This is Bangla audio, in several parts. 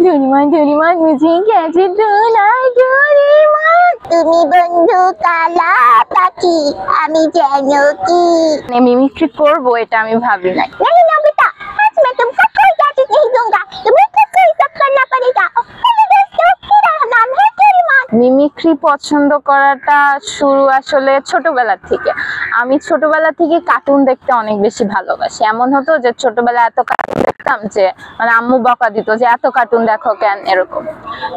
ডোরেমন ডোরেমন বুঝে গেছে ডোরেমন। তুমি বন্ধু কালা পাখি, আমি যেন কি। মিমিক্রি করবো এটা আমি ভাবি নাই। नहीं नोबिता, आज मैं तुमको कोई gadget नहीं दूंगा, तुम्हें खुद को ही सब करना पड़ेगा। हेलो दोस्तों, मेरा नाम है डोरेमन। মিমিক্রি পছন্দ করাটা শুরু আসলে ছোটবেলা থেকে। আমি ছোটবেলা থেকে কার্টুন দেখতে অনেক বেশি ভালোবাসি। এমন হতো যে ছোটবেলায় এত কার্টুন দেখতাম যে মানে আম্মু বকা দিত যে এত কার্টুন দেখো কেন এরকম।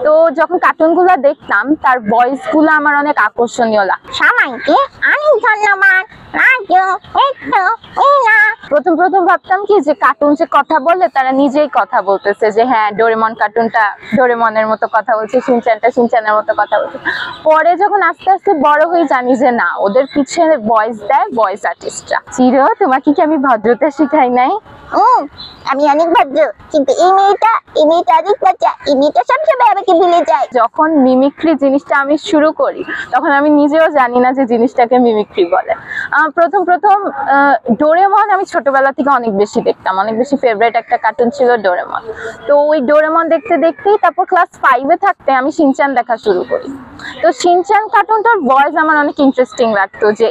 তো যখন কার্টুন গুলা দেখতাম তার ভয়েস গুলো আমার অনেক আকর্ষণীয় লাগতো। সবাইকে অনেক ধন্যবাদ। রাজু, একটু মিনা। প্রথম ভাবতাম কি যে কার্টুন যে কথা বলে তারা নিজেই কথা বলতেছে, যে হ্যাঁ ডোরেমন কার্টুনটা ডোরেমনের মতো কথা বলছে, শিনচানটা শিনচানের মতো কথা বলছে। পরে যখন আস্তে আস্তে বড় হয়ে জানি যে না, ওদের পিছনে ভয়েস দেয় ভয়েস আর্টিস্টরা। চিরো, তোমাকে কি আমি ভদ্রতা শিখাই নাই? আমি অনেক ভদ্র, কিন্তু এই মেয়েটা অনেক বাচ্চা, এই মেয়েটা সবসময় আমাকে ভুলে যায়। যখন মিমিক্রি জিনিসটা আমি শুরু করি তখন আমি নিজেও জানি না যে জিনিসটাকে মিমিক্রি বলে। প্রথম ডোরেমন আমি ছোটবেলা থেকে অনেক বেশি দেখতাম, অনেক বেশি ফেভারিট একটা কার্টুন ছিল ডোরেমন। তো ওই ডোরেমন দেখতে দেখতেই তারপর ক্লাস 5-এ থাকতে আমি শিনচান দেখা শুরু করি। তো শিনচান কার্টুনটার ভয়েস আমার অনেক ইন্টারেস্টিং লাগতো, যে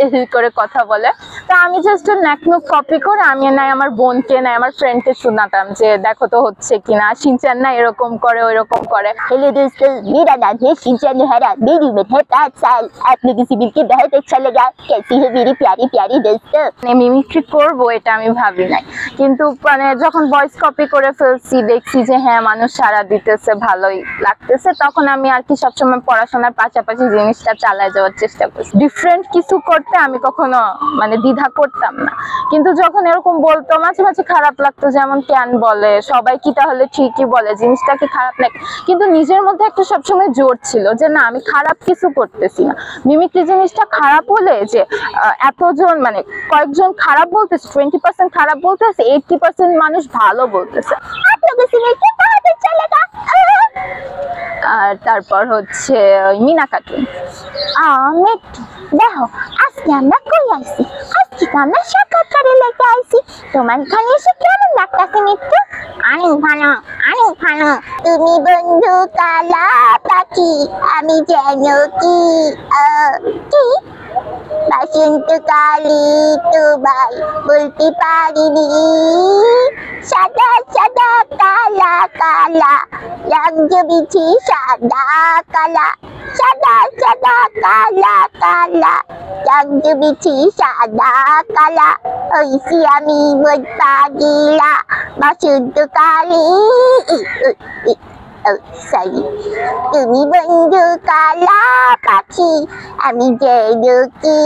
এহি করে কথা বলে। তো আমি জাস্ট ন্যাকনুক কপি করে আমি নাই আমার বোনকে নাই আমার ফ্রেন্ডকে শোনাতাম যে দেখো তো হচ্ছে কিনা, শিনচান না এরকম করে ওইরকম করে। हेलो दोस्तों, मेरा नाम है शिनचान हरा, मेरी उम्र है 5 साल। आप लोगों से मिलकर बहुत अच्छा लगा। कैसी हो मेरी प्यारी प्यारी दोस्तों? মিমিক্রি করবো এটা আমি ভাবি নাই, কিন্তু মানে যখন ভয়েস কপি করে ফেলছি দেখছি যে হ্যাঁ মানুষ সাড়া দিতেছে, ভালোই লাগতেছে, তখন আমি আর কি সবসময় পড়াশোনার পাশাপাশি জিনিসটা চালায় যাওয়ার চেষ্টা করছি। ডিফারেন্ট কিছু করতে আমি কখনো মানে দ্বিধা করতাম না, কিন্তু যখন এরকম বলতো মাঝে মাঝে খারাপ লাগতো, যেমন কেন বলে সবাই কি তাহলে ঠিকই বলে, জিনিসটা কি খারাপ নাকি। কিন্তু নিজের মধ্যে একটা সবসময় জোর ছিল যে না, আমি খারাপ কিছু করতেছি না। মিমিক্রি জিনিসটা খারাপ হলে যে এতজন মানে কয়েকজন খারাপ বলতেছে, 20% খারাপ বলতেছে, 80% মানুষ ভালো বলতেছে। आप लोगों से मिलकर बहुत अच्छा लगा। আর তারপর হচ্ছে মিনা কার্টুন। মিঠু, দেখো আজকে আমরা কই আইছি, আজকে তো আমরা সাক্ষাৎ করে লেগে আইছি। তোমার এখানে এসে কেমন লাগতেছে মিঠু? অনেক ভালো, অনেক ভালো। তুমি বন্ধু কালা পাখি, আমি যেন কি। কি বসন্তকালে তোমায় বলতে পারিনি, সাদা সাদা কালা কালা রং জমেছে সাদা কালা, সাদা সাদা কালা কালা রং জমেছে সাদা কালা। হইছি আমি মন পাগিলা বসন্তকালে। সরি, তুমি বন্ধু কালা পাখি, আমি যেন কি।